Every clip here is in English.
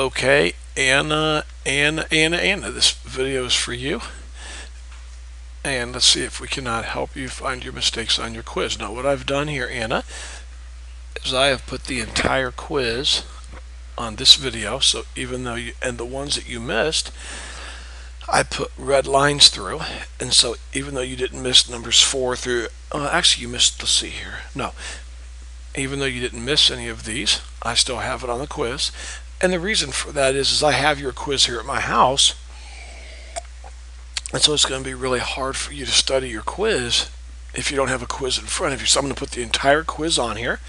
Okay, Anna, this video is for you. And let's see if we cannot help you find your mistakes on your quiz. Now, what I've done here, Anna, is I have put the entire quiz on this video. So even though and the ones that you missed, I put red lines through. And so even though you didn't miss numbers 4 through, actually you missed, let's see here. No, even though you didn't miss any of these, I still have it on the quiz. And the reason for that is I have your quiz here at my house, and so it's going to be really hard for you to study your quiz if you don't have a quiz in front of you. So I'm going to put the entire quiz on here,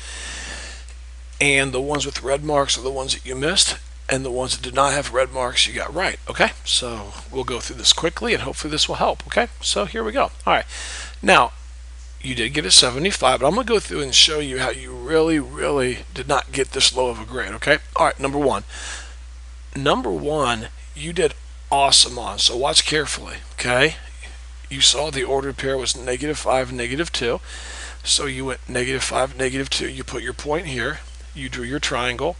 and the ones with red marks are the ones that you missed, and the ones that did not have red marks you got right. Okay, so we'll go through this quickly, and hopefully this will help. Okay, so here we go. All right, now you did get a 75, but I'm going to go through and show you how you really did not get this low of a grade, okay? All right, number one, you did awesome on, so watch carefully, okay? You saw the ordered pair was -5, -2, so you went -5, -2. You put your point here, you drew your triangle,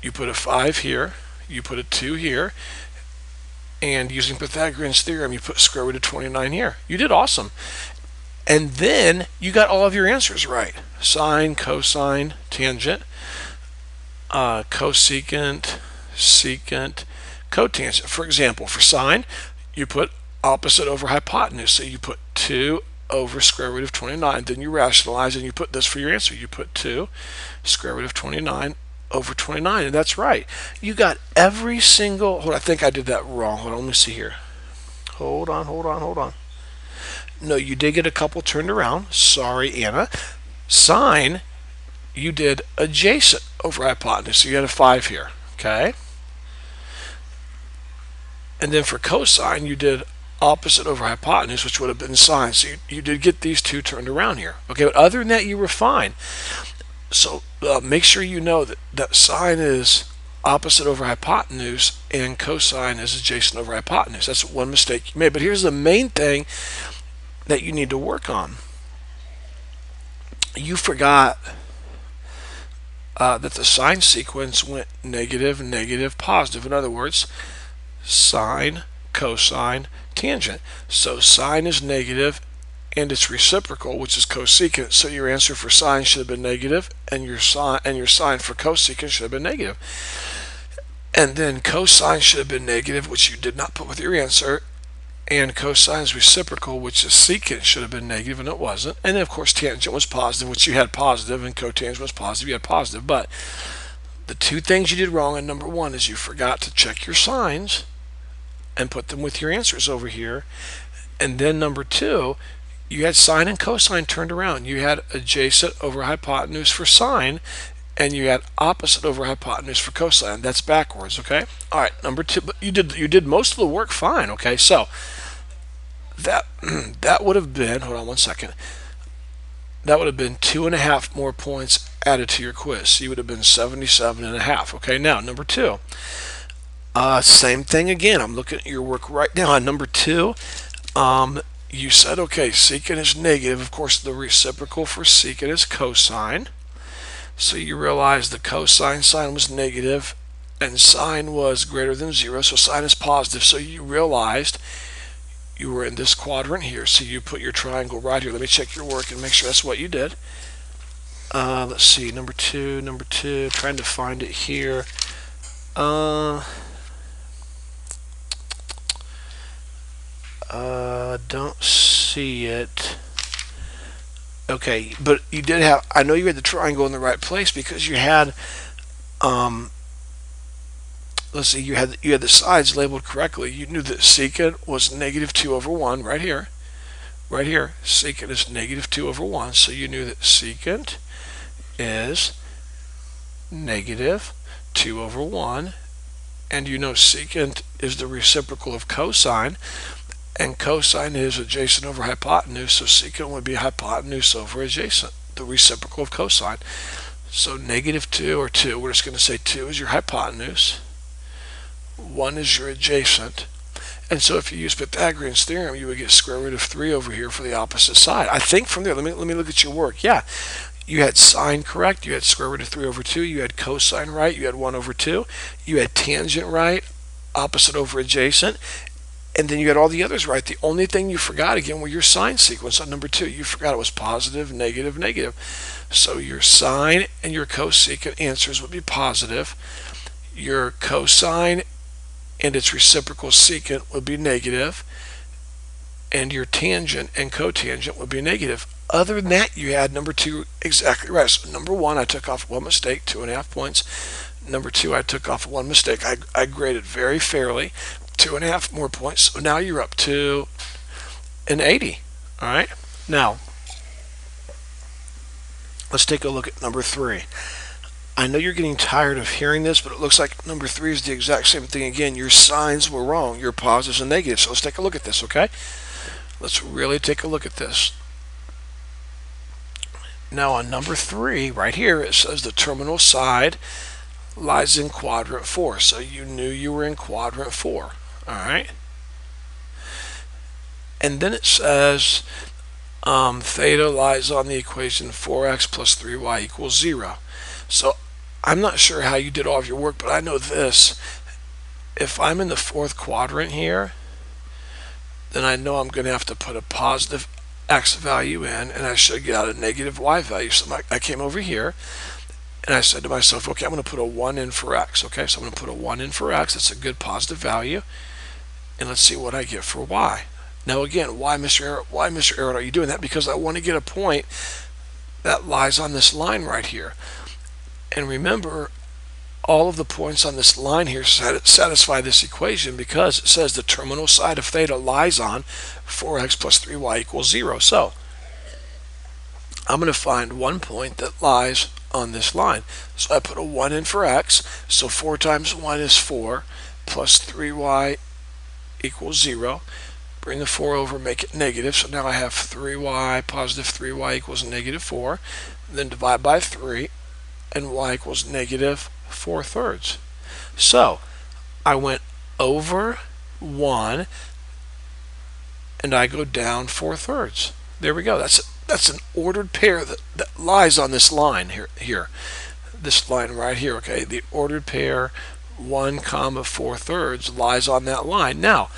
you put a 5 here, you put a 2 here, and using Pythagorean's theorem, you put square root of 29 here. You did awesome. And then you got all of your answers right. Sine, cosine, tangent, cosecant, secant, cotangent. For example, for sine, you put opposite over hypotenuse. So you put 2 over square root of 29. Then you rationalize and you put this for your answer. You put 2 square root of 29 over 29. And that's right. You got every single, hold on, I think I did that wrong. Hold on, let me see here. Hold on. No, you did get a couple turned around. Sorry, Anna. Sine, you did adjacent over hypotenuse. So you had a 5 here. Okay? And then for cosine, you did opposite over hypotenuse, which would have been sine. So you did get these two turned around here. Okay, but other than that, you were fine. So make sure you know that sine is opposite over hypotenuse and cosine is adjacent over hypotenuse. That's one mistake you made. But here's the main thing that you need to work on. You forgot that the sine sequence went negative, negative, positive. In other words, sine, cosine, tangent. So sine is negative and it's reciprocal, which is cosecant. So your answer for sine should have been negative, and your sine for cosecant should have been negative. And then cosine should have been negative, which you did not put with your answer. And cosine is reciprocal, which is secant, should have been negative, and it wasn't. And then, of course, tangent was positive, which you had positive, and cotangent was positive, you had positive. But the two things you did wrong in number one is you forgot to check your signs and put them with your answers over here. And then number two, you had sine and cosine turned around. You had adjacent over hypotenuse for sine, and you had opposite over hypotenuse for cosine. That's backwards, okay? All right, number two, but you did most of the work fine, okay? So that would have been, hold on one second, that would have been 2.5 more points added to your quiz. So you would have been 77.5. Okay, now number two, same thing again. I'm looking at your work right now. On number two, you said, okay, secant is negative. Of course, the reciprocal for secant is cosine. So you realize the cosine sign was negative and sine was greater than 0, so sine is positive. So you realized you were in this quadrant here, so you put your triangle right here. Let me check your work and make sure that's what you did. Let's see, number two, trying to find it here. Don't see it. Okay, but you did have, I know you had the triangle in the right place because you had, let's see, you had the sides labeled correctly. You knew that secant was -2 over 1 right here. Right here, secant is -2 over 1. So you knew that secant is -2 over 1. And you know secant is the reciprocal of cosine. And cosine is adjacent over hypotenuse. So secant would be hypotenuse over adjacent, the reciprocal of cosine. So -2 or 2, we're just going to say 2 is your hypotenuse. 1 is your adjacent. And so if you use Pythagorean's theorem, you would get square root of 3 over here for the opposite side. I think from there, let me look at your work. Yeah, You had sine correct, you had square root of 3 over 2, you had cosine right, you had 1 over 2, you had tangent right, opposite over adjacent, and then you had all the others right. The only thing you forgot again were your sine sequence on number 2. You forgot it was positive, negative, negative. So your sine and your cosecant answers would be positive. Your cosine and its reciprocal secant would be negative, and your tangent and cotangent would be negative. Other than that, you had number 2 exactly right. So number 1, I took off 1 mistake, 2.5 points. Number 2, I took off 1 mistake. I graded very fairly, 2.5 more points. So now you're up to an 80. All right. Now, let's take a look at number 3. I know you're getting tired of hearing this, but it looks like number 3 is the exact same thing again. Your signs were wrong, your positives and negatives. So let's take a look at this, okay? Let's really take a look at this. Now on number 3, right here, it says the terminal side lies in quadrant 4. So you knew you were in quadrant 4, all right? And then it says theta lies on the equation 4x plus 3y equals 0. So I'm not sure how you did all of your work, but I know this. If I'm in the 4th quadrant here, then I know I'm going to have to put a positive x value in, and I should get out a negative y value. So I came over here, and I said to myself, okay, I'm going to put a 1 in for x. Okay, so I'm going to put a 1 in for x. That's a good positive value. And let's see what I get for y. Now again, why, Mr. Arrowhead, are you doing that? Because I want to get a point that lies on this line right here. And remember, all of the points on this line here satisfy this equation because it says the terminal side of theta lies on 4x plus 3y equals 0. So I'm going to find one point that lies on this line. So I put a 1 in for x. So 4 times 1 is 4 plus 3y equals 0. Bring the 4 over, make it negative. So now I have 3y, positive 3y equals negative 4. Then divide by 3, and y equals negative 4/3. So I went over 1 and I go down 4/3. There we go. That's an ordered pair that lies on this line here. This line right here, okay? The ordered pair 1 comma 4/3 lies on that line. Now,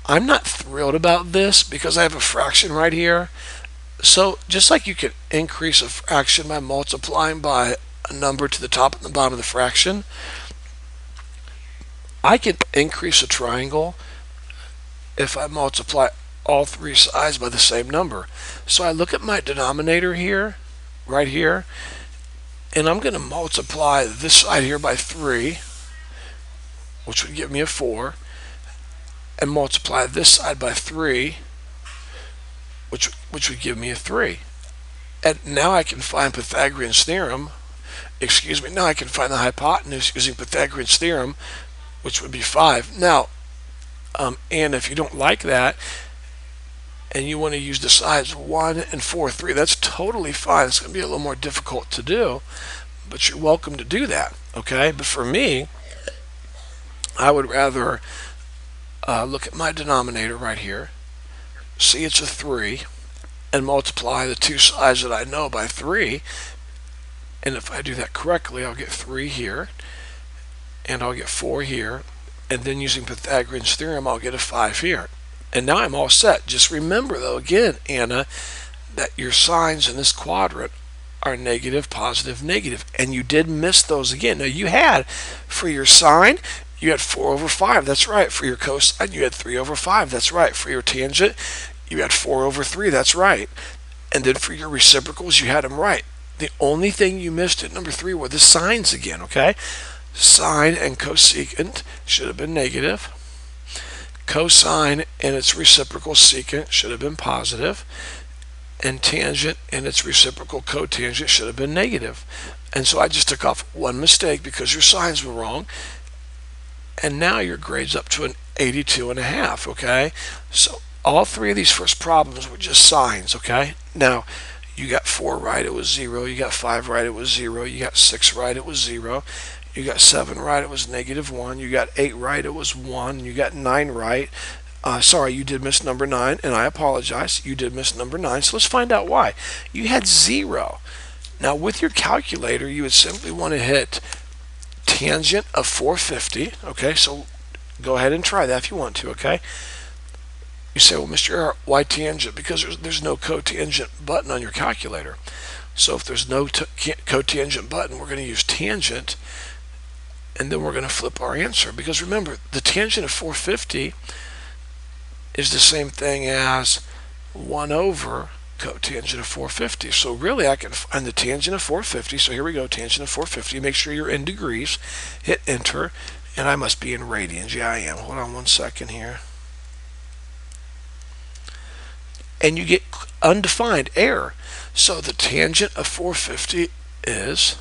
I'm not thrilled about this because I have a fraction right here. So just like you can increase a fraction by multiplying by a number to the top and the bottom of the fraction, I can increase a triangle if I multiply all 3 sides by the same number. So I look at my denominator here, right here, and I'm going to multiply this side here by 3, which would give me a 4, and multiply this side by 3, which would give me a 3. And now I can find Pythagorean's theorem. Now I can find the hypotenuse using Pythagorean's theorem, which would be 5. Now, and if you don't like that, and you want to use the sides 1 and 4, 3, that's totally fine. It's going to be a little more difficult to do, but you're welcome to do that, okay? But for me, I would rather look at my denominator right here, see it's a 3, and multiply the 2 sides that I know by 3. And if I do that correctly, I'll get 3 here, and I'll get 4 here, and then using Pythagorean's theorem, I'll get a 5 here. And now I'm all set. Just remember, though, again, Anna, that your signs in this quadrant are negative, positive, negative, and you did miss those again. Now, you had, for your sine, you had 4 over 5. That's right. For your cosine, you had 3 over 5. That's right. For your tangent, you had 4 over 3. That's right. And then for your reciprocals, you had them right. The only thing you missed at number 3 were the signs again, okay? Sine and cosecant should have been negative. Cosine and its reciprocal secant should have been positive. And tangent and its reciprocal cotangent should have been negative. And so I just took off 1 mistake because your signs were wrong. And now your grade's up to an 82.5, okay? So all 3 of these first problems were just signs, okay? Now, you got 4 right, it was 0. You got 5 right, it was 0. You got 6 right, it was 0. You got 7 right, it was negative 1. You got 8 right, it was 1. You got 9 right. Sorry, you did miss number 9, and I apologize. You did miss number 9. So let's find out why. You had 0. Now with your calculator, you would simply want to hit tangent of 450. Okay, so go ahead and try that if you want to. Okay. You say, well, Mr. Error, why tangent? Because there's no cotangent button on your calculator. So if there's no cotangent button, we're going to use tangent, and then we're going to flip our answer. Because remember, the tangent of 450 is the same thing as 1 over cotangent of 450. So really, I can find the tangent of 450. So here we go, tangent of 450. Make sure you're in degrees. Hit enter, and I must be in radians. Yeah, I am. Hold on 1 second here. And you get undefined error. So the tangent of 450 is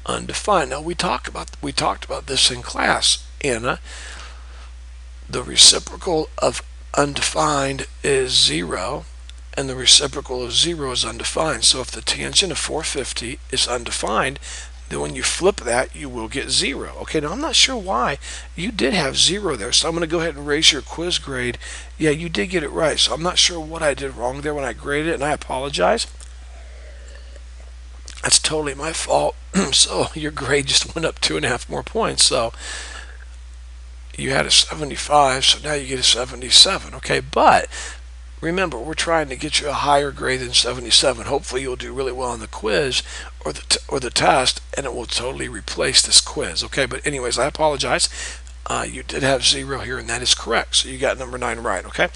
undefined. Now we talked about this in class, Anna. The reciprocal of undefined is 0, and the reciprocal of 0 is undefined. So if the tangent of 450 is undefined, then when you flip that, you will get 0. Okay, now I'm not sure why. You did have 0 there, so I'm going to go ahead and raise your quiz grade. Yeah, you did get it right, so I'm not sure what I did wrong there when I graded it, and I apologize. That's totally my fault. So your grade just went up 2.5 more points. So you had a 75, so now you get a 77. Okay, but remember, we're trying to get you a higher grade than 77. Hopefully you'll do really well on the quiz or the test, and it will totally replace this quiz. Okay, but anyways, I apologize. You did have 0 here, and that is correct. So you got number 9 right. Okay.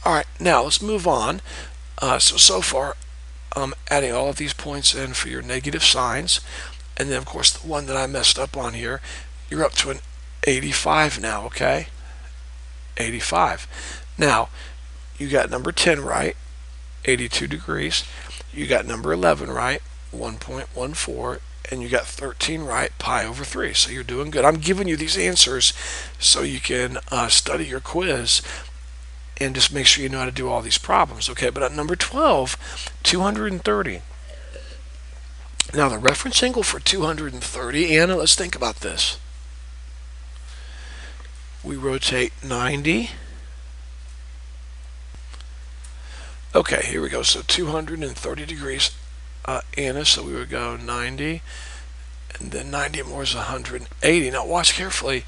All right, now let's move on. So far, I'm adding all of these points in for your negative signs, and then of course the one that I messed up on here, you're up to an 85 now. Okay, 85. Now you got number 10 right, 82 degrees. You got number 11 right, 1.14, and you got 13 right, pi over 3. So you're doing good. I'm giving you these answers so you can study your quiz and just make sure you know how to do all these problems. Okay, but at number 12, 230. Now the reference angle for 230, Anna, let's think about this. We rotate 90. Okay, here we go. So 230 degrees, Anna. So we would go 90, and then 90 more is 180. Now watch carefully.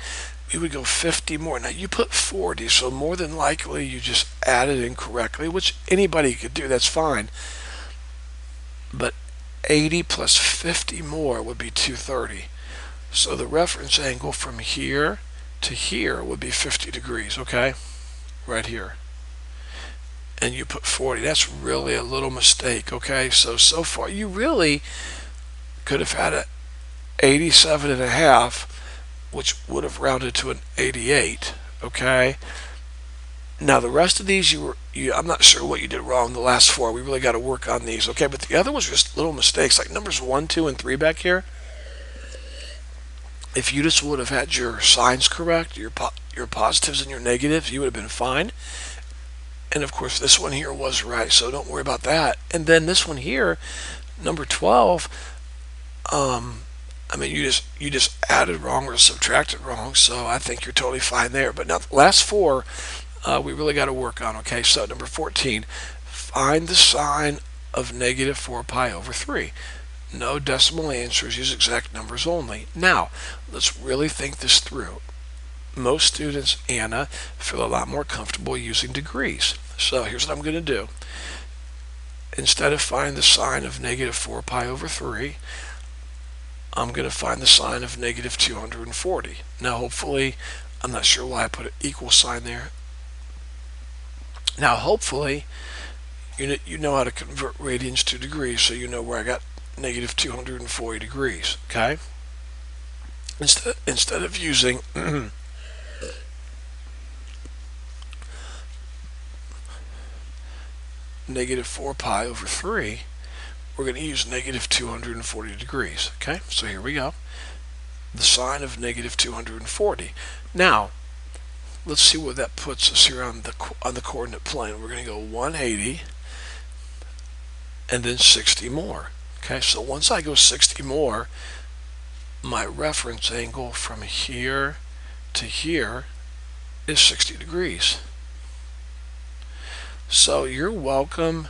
We would go 50 more. Now you put 40, so more than likely you just added incorrectly, which anybody could do. That's fine. But 80 plus 50 more would be 230. So the reference angle from here to here would be 50 degrees. Okay, right here. And you put 40. That's really a little mistake. Okay, so far you really could have had a 87.5, which would have rounded to an 88. Okay, now the rest of these I'm not sure what you did wrong. The last 4, we really got to work on these. Okay, but the other ones were just little mistakes, like numbers 1, 2, and 3 back here. If you just would have had your signs correct, your positives and your negatives, you would have been fine. And of course this one here was right, so don't worry about that. And then this one here, number 12, I mean, you just added wrong or subtracted wrong, so I think you're totally fine there. But now the last 4, we really got to work on. Okay, so number 14, find the sine of negative 4 pi over 3. No decimal answers, use exact numbers only. Now, let's really think this through. Most students, Anna, feel a lot more comfortable using degrees. So here's what I'm going to do. Instead of find the sine of negative 4 pi over 3, I'm going to find the sine of negative 240. Now hopefully, I'm not sure why I put an equal sign there. Now hopefully, you know how to convert radians to degrees, so you know where I got negative 240 degrees. Okay? Instead of using negative 4 pi over 3, we're going to use negative 240 degrees. Okay, so here we go. The sine of negative 240. Now, let's see what that puts us here on the coordinate plane. We're going to go 180 and then 60 more. Okay, so once I go 60 more, my reference angle from here to here is 60 degrees. So you're welcome.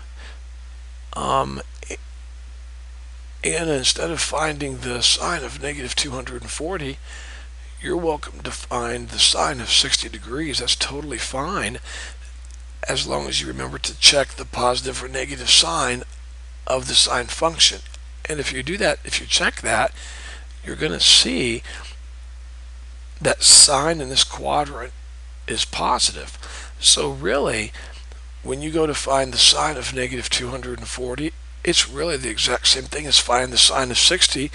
And instead of finding the sine of negative 240, you're welcome to find the sine of 60 degrees. That's totally fine, as long as you remember to check the positive or negative sign of the sine function. And if you do that, if you check that, you're going to see that sine in this quadrant is positive. So really, when you go to find the sine of negative 240, it's really the exact same thing as finding the sine of 60,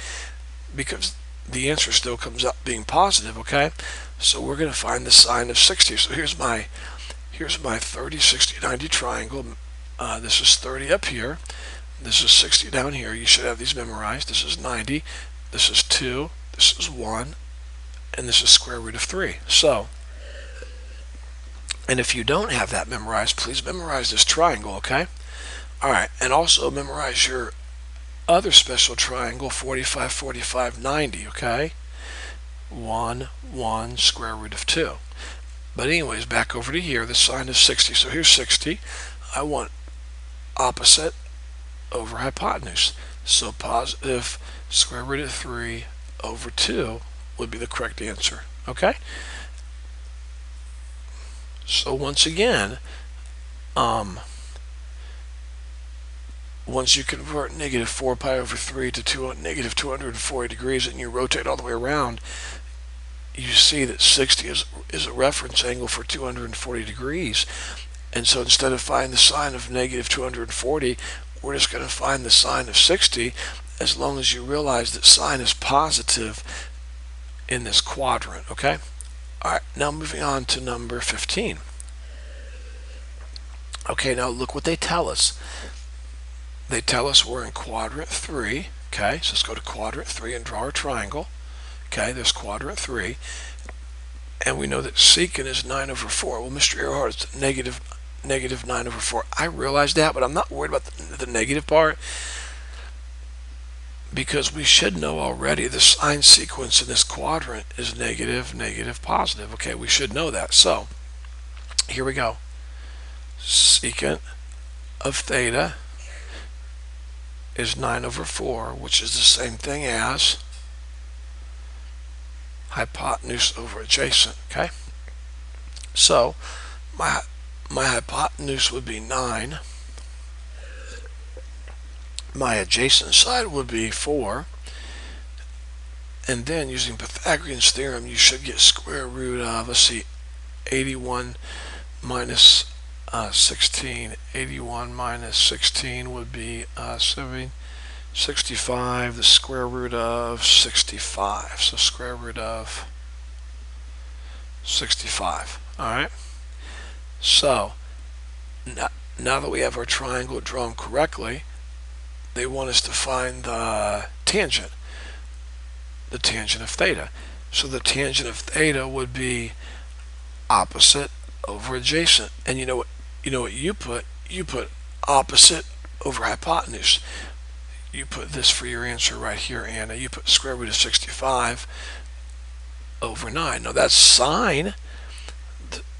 because the answer still comes up being positive, okay? So we're going to find the sine of 60. So here's my 30, 60, 90 triangle. This is 30 up here. This is 60 down here. You should have these memorized. This is 90. This is 2. This is 1. And this is square root of 3. So, and if you don't have that memorized, please memorize this triangle, okay? All right, and also memorize your other special triangle, 45, 45, 90, okay? 1, 1, square root of 2. But anyways, back over to here, the sine of 60. So here's 60. I want opposite over hypotenuse. So positive square root of 3 over 2 would be the correct answer, okay? So once again, once you convert negative 4 pi over 3 to negative 240 degrees and you rotate all the way around, you see that 60 is a reference angle for 240 degrees. And so instead of finding the sine of negative 240, we're just going to find the sine of 60, as long as you realize that sine is positive in this quadrant, okay? All right, now moving on to number 15. Okay, now look what they tell us. They tell us we're in quadrant 3, okay? So let's go to quadrant 3 and draw our triangle. Okay, there's quadrant 3. And we know that secant is 9 over 4. Well, Mr. Earhart, it's negative 9 over 4. I realize that, but I'm not worried about the negative part, because we should know already the sine sequence in this quadrant is negative, negative, positive. Okay, we should know that. So here we go. Secant of theta is 9 over 4, which is the same thing as hypotenuse over adjacent, okay? So my hypotenuse would be 9. My adjacent side would be 4. And then using Pythagorean's theorem, you should get square root of, let's see, 81 minus 16. 81 minus 16 would be 65, the square root of 65. So square root of 65. All right. So now that we have our triangle drawn correctly, they want us to find the tangent of theta. So the tangent of theta would be opposite over adjacent. And you know what you put? You put opposite over hypotenuse. You put this for your answer right here, Anna. You put square root of 65 over 9. Now that's sine.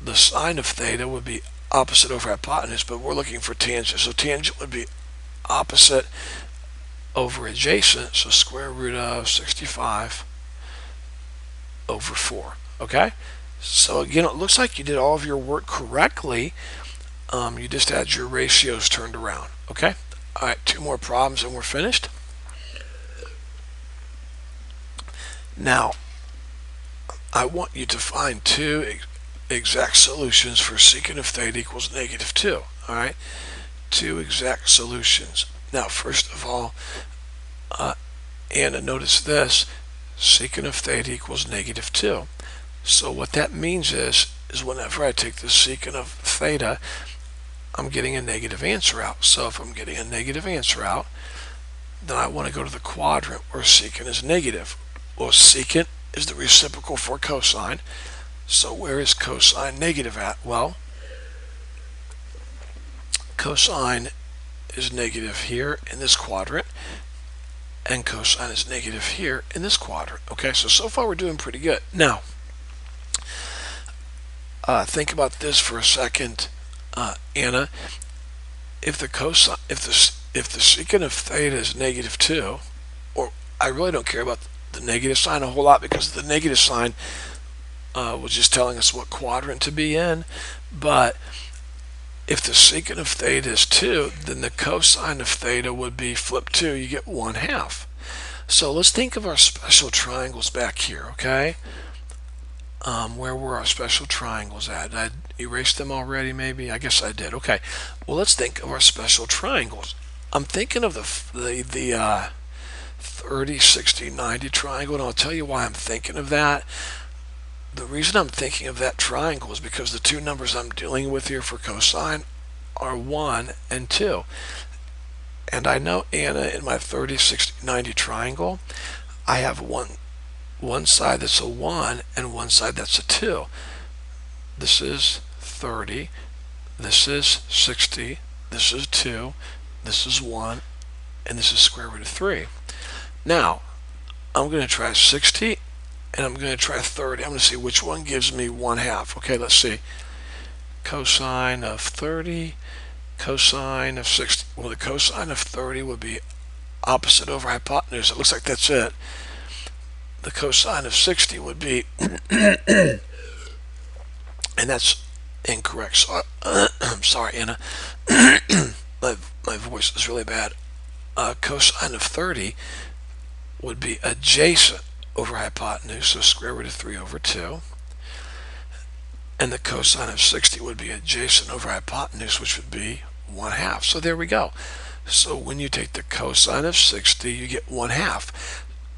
The sine of theta would be opposite over hypotenuse, but we're looking for tangent. So tangent would be opposite over adjacent. So square root of 65 over 4. Okay? So again, it looks like you did all of your work correctly. You just had your ratios turned around. Okay? All right, 2 more problems and we're finished. Now, I want you to find 2 exact solutions for secant of theta equals negative 2. All right, 2 exact solutions. Now, first of all, Anna, notice this: secant of theta equals negative 2. So what that means is whenever I take the secant of theta, I'm getting a negative answer out. So if I'm getting a negative answer out, then I want to go to the quadrant where secant is negative. Well, secant is the reciprocal for cosine. So where is cosine negative at? Well, cosine is negative here in this quadrant, and cosine is negative here in this quadrant. Okay, so far we're doing pretty good. Now, think about this for a second, Anna. If the secant of theta is negative 2, or I really don't care about the negative sign a whole lot, because the negative sign was just telling us what quadrant to be in. But if the secant of theta is 2, then the cosine of theta would be flip 2. You get 1/2. So let's think of our special triangles back here, okay? Where were our special triangles at? Did I erase them already, maybe? I guess I did. Okay. Well, let's think of our special triangles. I'm thinking of the 30, 60, 90 triangle, and I'll tell you why I'm thinking of that. The reason I'm thinking of that triangle is because the two numbers I'm dealing with here for cosine are 1 and 2. And I know, Anna, in my 30, 60, 90 triangle, I have one side that's a 1 and one side that's a 2. This is 30, this is 60, this is 2, this is 1, and this is square root of 3. Now, I'm going to try 60 and I'm going to try 30. I'm going to see which one gives me 1/2. Okay, let's see. Cosine of 30, cosine of 60. Well, the cosine of 30 would be opposite over hypotenuse. It looks like that's it. The cosine of 60 would be, and that's incorrect. So, I'm sorry, Anna. my voice is really bad. Cosine of 30 would be adjacent over hypotenuse, so square root of 3 over 2. And the cosine of 60 would be adjacent over hypotenuse, which would be 1/2. So there we go. So when you take the cosine of 60, you get 1/2.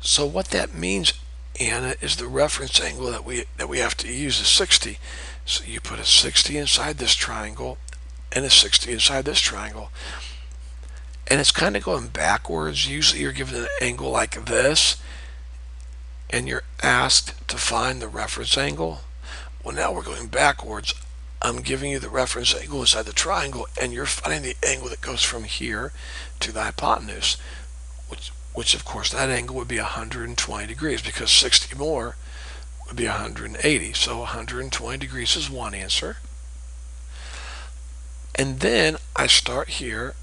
So what that means, Anna, is the reference angle that we have to use is 60. So you put a 60 inside this triangle and a 60 inside this triangle. And it's kind of going backwards. Usually you're given an angle like this, and you're asked to find the reference angle. Well, now we're going backwards. I'm giving you the reference angle inside the triangle, and you're finding the angle that goes from here to the hypotenuse, which of course that angle would be 120 degrees, because 60 more would be 180. So 120 degrees is one answer. And then I start here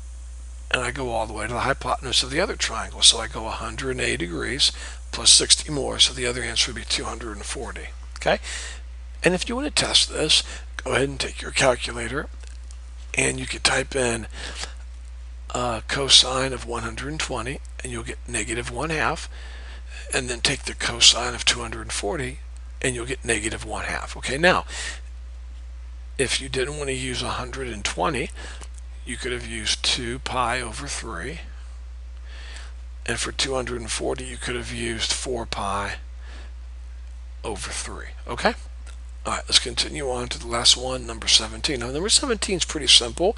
and I go all the way to the hypotenuse of the other triangle. So I go 180 degrees plus 60 more, so the other answer would be 240. Okay? And if you want to test this, go ahead and take your calculator and you can type in cosine of 120 and you'll get negative 1/2, and then take the cosine of 240 and you'll get negative 1/2. Okay, now if you didn't want to use 120, you could have used 2 pi over 3, and for 240 you could have used 4 pi over 3. Okay? Alright, let's continue on to the last one, number 17. Now number 17 is pretty simple.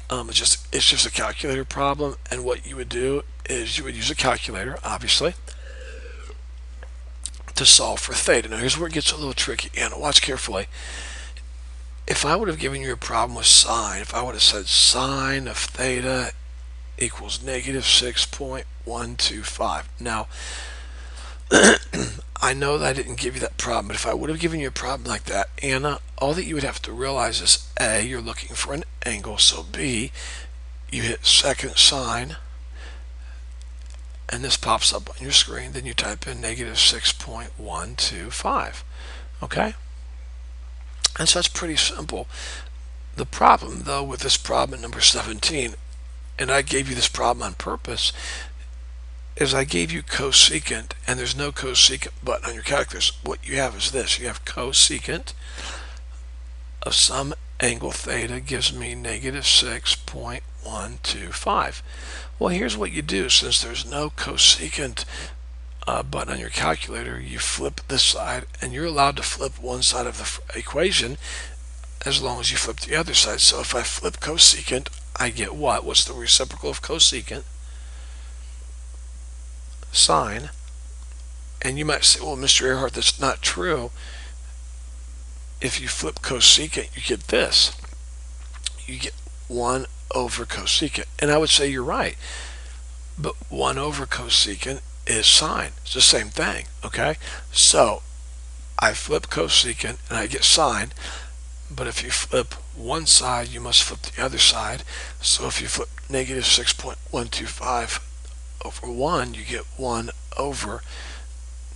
It's just a calculator problem, and what you would do is you would use a calculator, obviously, to solve for theta. Now here's where it gets a little tricky, and watch carefully. If I would have given you a problem with sine, if I would have said sine of theta equals negative 6.125. Now, I know that I didn't give you that problem, but if I would have given you a problem like that, Anna, all that you would have to realize is A, you're looking for an angle, so B, you hit second sine, and this pops up on your screen, then you type in negative 6.125. Okay? And so that's pretty simple. The problem, though, with this problem at number 17, and I gave you this problem on purpose, is I gave you cosecant, and there's no cosecant button on your calculus. What you have is this. You have cosecant of some angle theta gives me negative 6.125. Well, here's what you do. Since there's no cosecant button on your calculator, you flip this side, and you're allowed to flip one side of the equation as long as you flip the other side. So if I flip cosecant, I get what? What's the reciprocal of cosecant? Sine. And you might say, well, Mr. Earhart, that's not true. If you flip cosecant, you get this. You get 1 over cosecant. And I would say you're right. But 1 over cosecant is sine. It's the same thing, okay? So I flip cosecant and I get sine, but if you flip one side, you must flip the other side. So if you flip negative 6.125 over 1, you get 1 over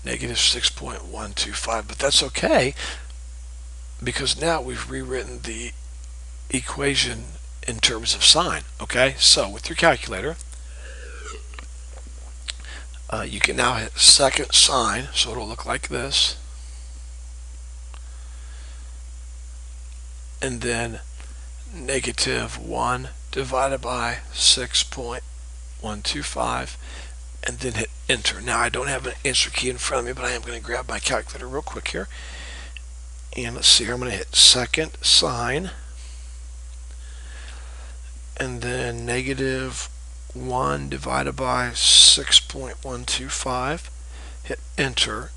negative 6.125. But that's okay, because now we've rewritten the equation in terms of sine. Okay, so with your calculator, you can now hit second sine, so it'll look like this, and then negative 1 divided by 6.125, and then hit enter. Now I don't have an answer key in front of me, but I am going to grab my calculator real quick here, and let's see here. I'm going to hit second sine, and then negative 1 divided by 6.125, hit enter,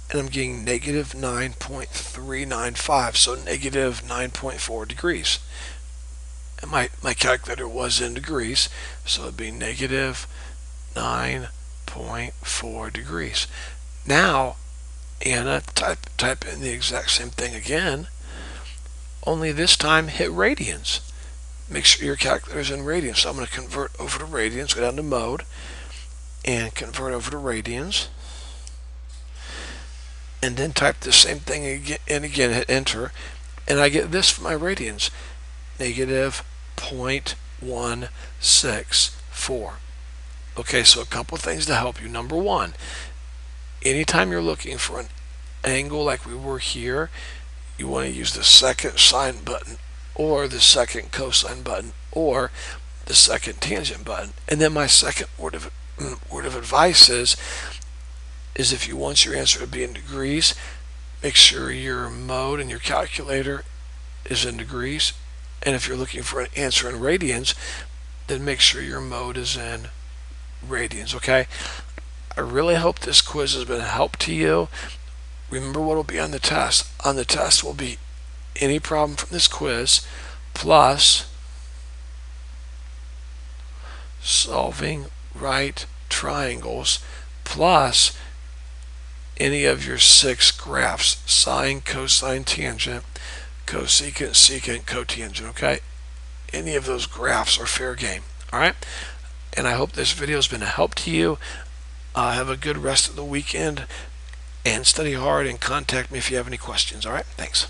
and I'm getting negative 9.395, so negative 9.4 degrees. And my calculator was in degrees, so it'd be negative 9.4 degrees. Now, Anna, type in the exact same thing again, only this time hit radians. Make sure your calculator is in radians. So I'm going to convert over to radians, go down to mode, and convert over to radians. And then type the same thing again, and again hit enter, and I get this for my radians, negative 0.164. Okay, so a couple things to help you. Number one, anytime you're looking for an angle like we were here, you want to use the second sine button, or the second cosine button, or the second tangent button. And then my second word of advice is if you want your answer to be in degrees, make sure your mode and your calculator is in degrees. And if you're looking for an answer in radians, then make sure your mode is in radians. Okay, I really hope this quiz has been a help to you. Remember what will be on the test. On the test will be any problem from this quiz plus solving right triangles plus any of your 6 graphs: sine, cosine, tangent, cosecant, secant, cotangent. Okay, any of those graphs are fair game. All right, and I hope this video has been a help to you. Have a good rest of the weekend, and study hard, and contact me if you have any questions. All right, thanks.